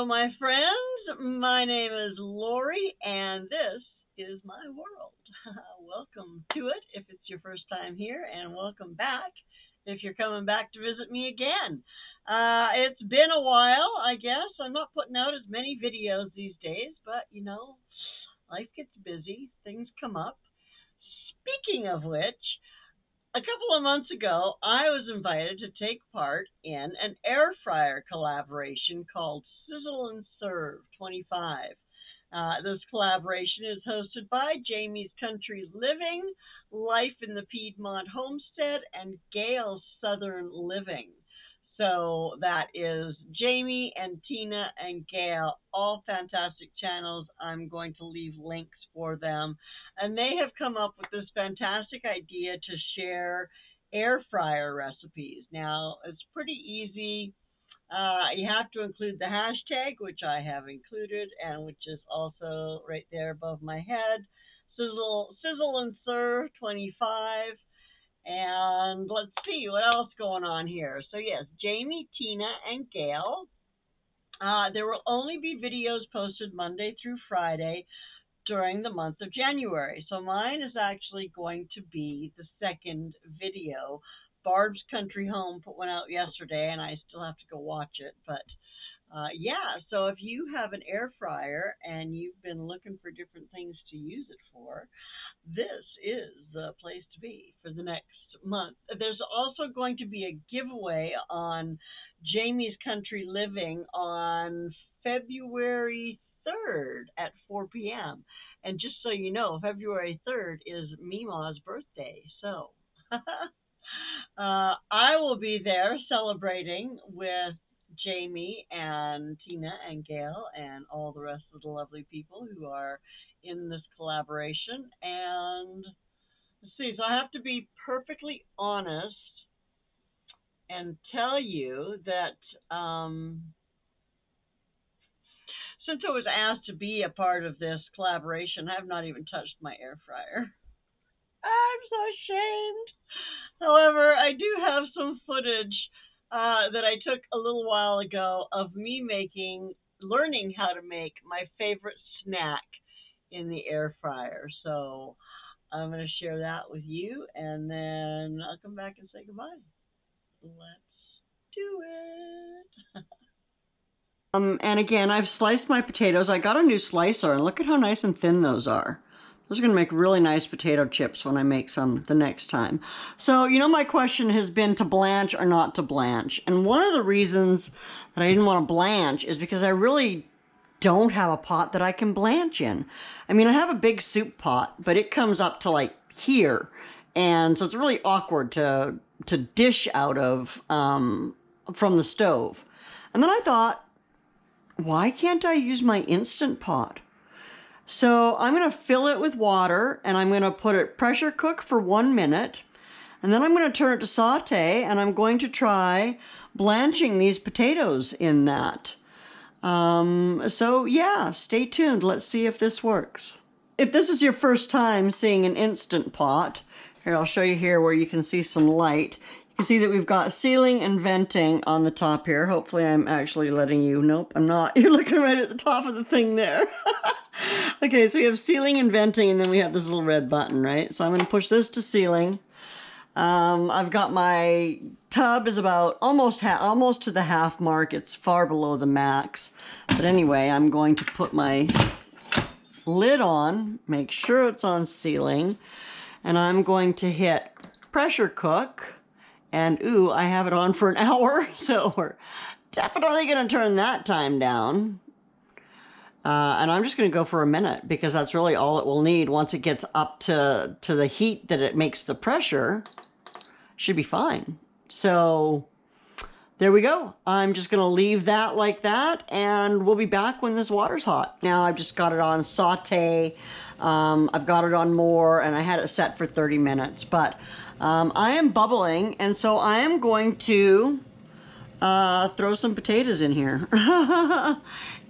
Hello, my friends. My name is Lorrie, and this is my world. Welcome to it if it's your first time here, and welcome back if you're coming back to visit me again. It's been a while, I guess. I'm not putting out as many videos these days, but life gets busy, things come up. Speaking of which, a couple of months ago, I was invited to take part in an air fryer collaboration called Sizzle and Serve 25. This collaboration is hosted by Jamie's Country Living, Life in the Piedmont Homestead, and Gail's Southern Living. So that is Jamie and Tina and Gail, all fantastic channels. I'm going to leave links for them. And they have come up with this fantastic idea to share air fryer recipes. Now, it's pretty easy. You have to include the hashtag, which I have included, and which is also right there above my head. Sizzle and Serve 25. And let's see what else going on here. So yes, Jamie, Tina, and Gail. There will only be videos posted Monday through Friday during the month of January. So mine is actually going to be the second video. Barb's Country Home put one out yesterday, and I still have to go watch it. But yeah, so if you have an air fryer and you've been looking for different things to use it for, this is the place to be for the next month. There's also going to be a giveaway on Jamie's Country Living on February 3rd at 4 p.m. And just so you know, February 3rd is Mima's birthday. So I will be there celebrating with Jamie and Tina and Gail and all the rest of the lovely people who are in this collaboration. And let's see, so I have to be perfectly honest and tell you that since I was asked to be a part of this collaboration, I have not even touched my air fryer. I'm so ashamed. However, I do have some footage that I took a little while ago of me learning how to make my favorite snack in the air fryer. So I'm going to share that with you, and then I'll come back and say goodbye. Let's do it. And again, I've sliced my potatoes. I got a new slicer, and look at how nice and thin those are. Those are going to make really nice potato chips when I make some the next time. So, my question has been to blanch or not to blanch. And one of the reasons that I didn't want to blanch is because I really don't have a pot that I can blanch in. I mean, I have a big soup pot, but it comes up to like here. And so it's really awkward to dish out of from the stove. And then I thought, why can't I use my Instant Pot? So I'm going to fill it with water, and I'm going to put it pressure cook for 1 minute. And then I'm going to turn it to saute, and I'm going to try blanching these potatoes in that. So yeah, stay tuned. Let's see if this works. If this is your first time seeing an Instant Pot, here, I'll show you here where you can see some light. You can see that we've got sealing and venting on the top here. Hopefully I'm actually letting you. Nope, I'm not. You're looking right at the top of the thing there. Okay, so we have sealing and venting, and then we have this little red button, right? So I'm going to push this to sealing. I've got my tub is about almost to the half mark. It's far below the max. But anyway, I'm going to put my lid on, make sure it's on sealing, and I'm going to hit pressure cook. And ooh, I have it on for an hour, so we're definitely going to turn that time down. And I'm just going to go for a minute because that's really all it will need. Once it gets up to the heat that it makes the pressure, should be fine. So there we go. I'm just going to leave that like that, and we'll be back when this water's hot. Now I've just got it on saute. I've got it on more, and I had it set for 30 minutes. But I am bubbling, and so I am going to throw some potatoes in here.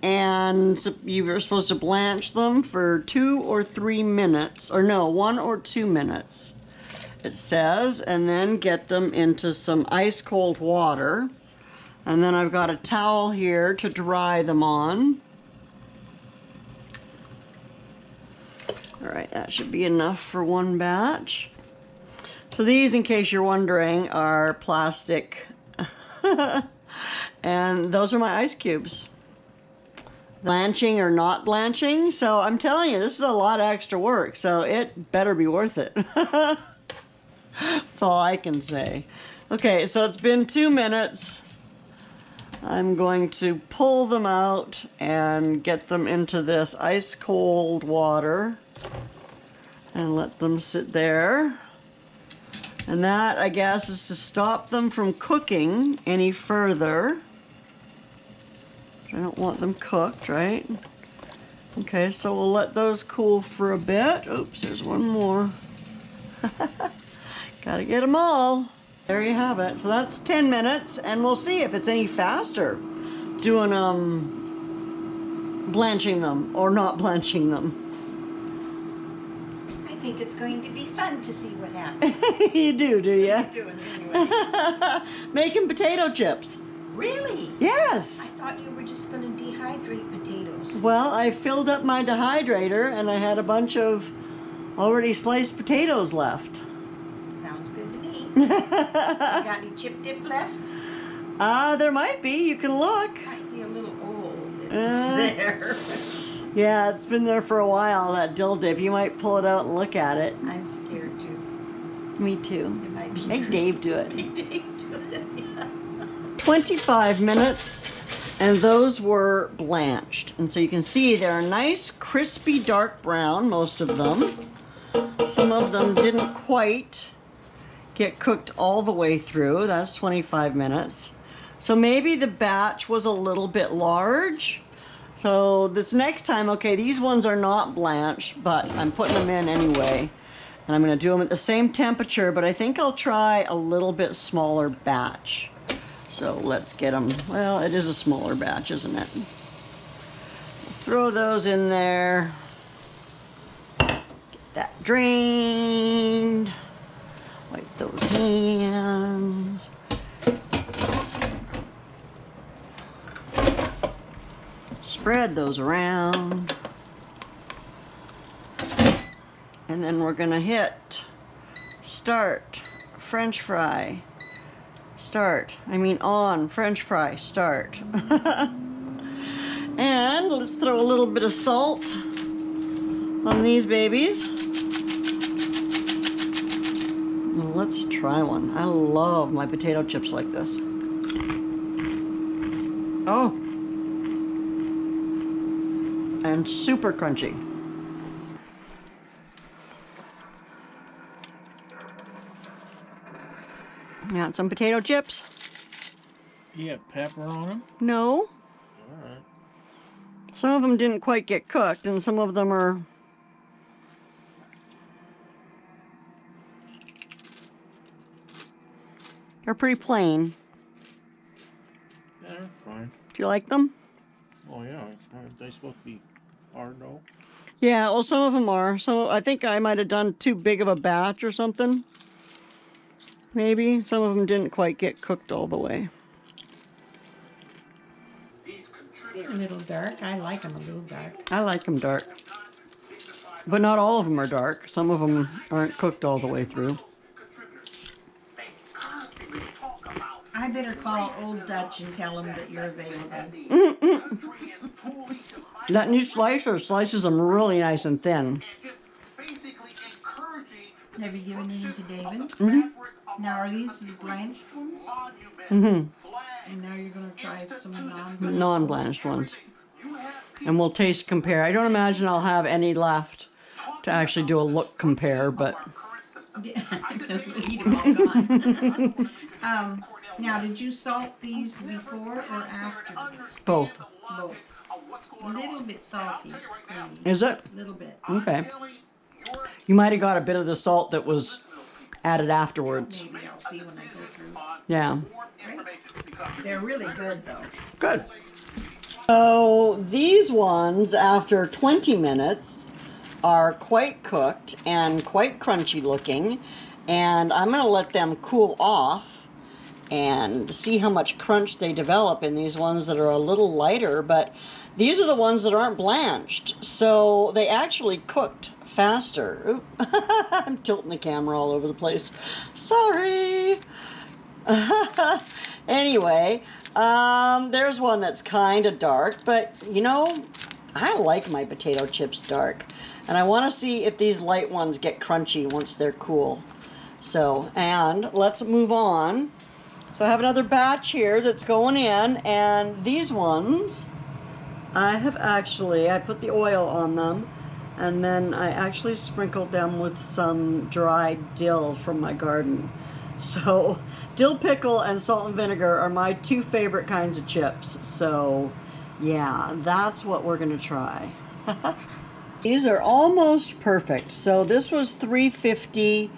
And so you were supposed to blanch them for 2 or 3 minutes, or no, 1 or 2 minutes, it says, and then get them into some ice cold water. And then I've got a towel here to dry them on. All right, that should be enough for one batch. So these, in case you're wondering, are plastic. And those are my ice cubes. Blanching or not blanching, so I'm telling you, this is a lot of extra work, so it better be worth it. That's all I can say. Okay, so it's been 2 minutes. I'm going to pull them out and get them into this ice cold water and let them sit there. And that, I guess, is to stop them from cooking any further. I don't want them cooked, right? Okay, so we'll let those cool for a bit. Oops, there's one more. Gotta get them all. There you have it. So that's 10 minutes, and we'll see if it's any faster doing blanching them or not blanching them. I think it's going to be fun to see what happens. You do you? I'm doing anyway. Making potato chips. Really? I Yes. thought you were just going to dehydrate potatoes. Well, I filled up my dehydrator, and I had a bunch of already sliced potatoes left. Sounds good to me. You got any chip dip left? There might be. You can look. Might be a little old if it's there. Yeah, it's been there for a while, that dill dip. You might pull it out and look at it. I'm scared too. Me too. It might be. Make Dave do it. Make Dave do it. Yeah. 25 minutes, and those were blanched. And so you can see they're a nice, crispy, dark brown, most of them. Some of them didn't quite get cooked all the way through. That's 25 minutes. So maybe the batch was a little bit large. So this next time, okay, these ones are not blanched, but I'm putting them in anyway. And I'm gonna do them at the same temperature, but I think I'll try a little bit smaller batch. So let's get them, well, it is a smaller batch, isn't it? Throw those in there. Get that drained. Wipe those hands. Spread those around. And then we're gonna hit start, French fry. Start, on, French fry, start. And let's throw a little bit of salt on these babies. Well, let's try one. I love my potato chips like this. Oh. And super crunchy. Got some potato chips? You got pepper on them? No. Alright. Some of them didn't quite get cooked, and some of them are... They're pretty plain. Yeah, they're fine. Do you like them? Oh yeah, aren't they supposed to be hard though? Yeah, well, some of them are. So I think I might have done too big of a batch or something. Maybe. Some of them didn't quite get cooked all the way. They're a little dark. I like them a little dark. I like them dark. But not all of them are dark. Some of them aren't cooked all the way through. I better call Old Dutch and tell him that you're available. That new slicer slices them really nice and thin. Have you given any to David? Mm-hmm. Now, are these the blanched ones? Mm-hmm. And now you're going to try some non-blanched? Non-blanched ones. And we'll taste compare. I don't imagine I'll have any left to actually do a look compare, but... Yeah, eat them all gone. Now, did you salt these before or after? Both. Both. A little bit salty for me. Is it? A little bit. Okay. You might have got a bit of the salt that was added afterwards. Maybe I'll see when I go through. Yeah. Right? They're really good, though. Good. So these ones, after 20 minutes, are quite cooked and quite crunchy looking. And I'm going to let them cool off. and see how much crunch they develop in these ones that are a little lighter, but these are the ones that aren't blanched, so they actually cooked faster. Oop. I'm tilting the camera all over the place. Sorry. Anyway, there's one that's kind of dark, but you know, I like my potato chips dark. And I want to see if these light ones get crunchy once they're cool. So, and let's move on. So I have another batch here that's going in, and these ones, I put the oil on them, and then I actually sprinkled them with some dried dill from my garden. So, dill pickle and salt and vinegar are my two favorite kinds of chips. So, yeah, that's what we're going to try. These are almost perfect. So, this was 350,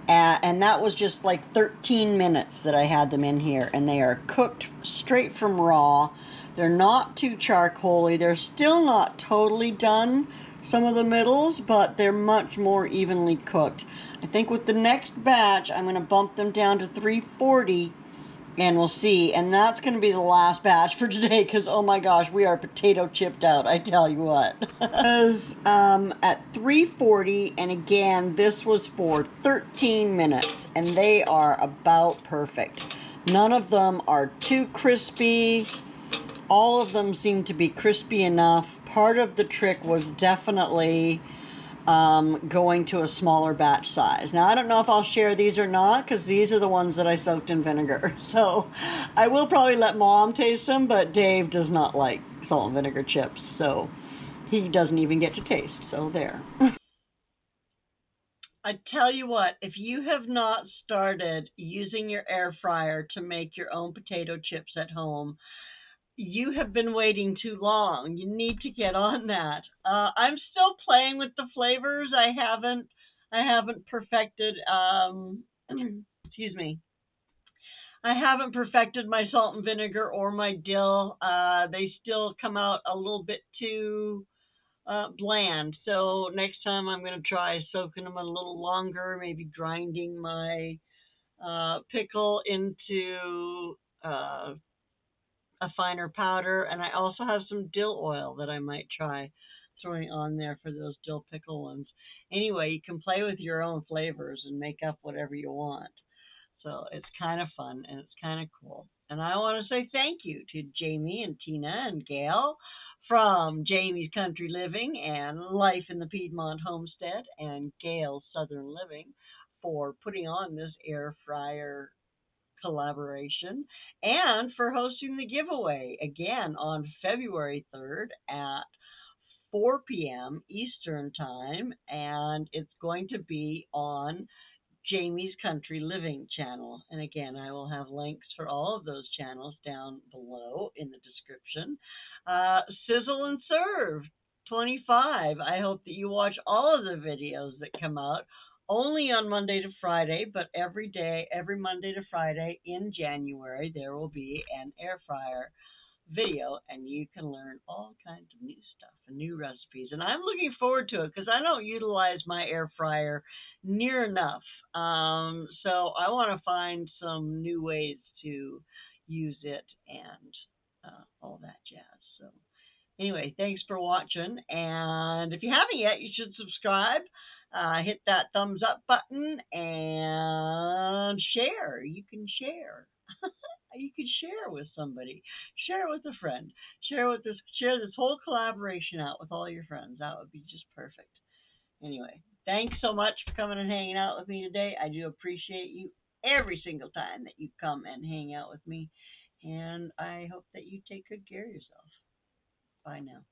and that was just like 13 minutes that I had them in here. And they are cooked straight from raw. They're not too charcoaly. They're still not totally done, some of the middles, but they're much more evenly cooked. I think with the next batch, I'm going to bump them down to 340, and we'll see. And that's going to be the last batch for today, because oh my gosh, we are potato chipped out, I tell you what. Because at 340, and again, this was for 13 minutes, and they are about perfect. None of them are too crispy. All of them seem to be crispy enough. Part of the trick was definitely going to a smaller batch size. Now, I don't know if I'll share these or not, because these are the ones that I soaked in vinegar. So I will probably let Mom taste them, but Dave does not like salt and vinegar chips, so he doesn't even get to taste. So there. I tell you what, if you have not started using your air fryer to make your own potato chips at home, you have been waiting too long. You need to get on that. I'm still playing with the flavors. I haven't perfected. Excuse me. I haven't perfected my salt and vinegar or my dill. They still come out a little bit too bland. So next time I'm going to try soaking them a little longer, maybe grinding my pickle into a finer powder, and I also have some dill oil that I might try throwing on there for those dill pickle ones. Anyway, you can play with your own flavors and make up whatever you want. So it's kind of fun and it's kind of cool. And I want to say thank you to Jamie and Tina and Gail from Jamie's Country Living and Life in the Piedmont Homestead and Gail's Southern Living for putting on this air fryer collaboration and for hosting the giveaway again on February 3rd at 4 p.m. Eastern Time. And it's going to be on Jamie's Country Living channel. And again, I will have links for all of those channels down below in the description. Sizzle and Serve 25. I hope that you watch all of the videos that come out only on Monday to Friday, but every day, every Monday to Friday in January, there will be an air fryer video and you can learn all kinds of new stuff and new recipes. And I'm looking forward to it because I don't utilize my air fryer near enough. So I want to find some new ways to use it and all that jazz. So anyway, thanks for watching. And if you haven't yet, you should subscribe. Hit that thumbs up button and share. You can share. You can share with somebody, share with a friend, share this whole collaboration out with all your friends. That would be just perfect. Anyway, thanks so much for coming and hanging out with me today. I do appreciate you every single time that you come and hang out with me, and I hope that you take good care of yourself. Bye now.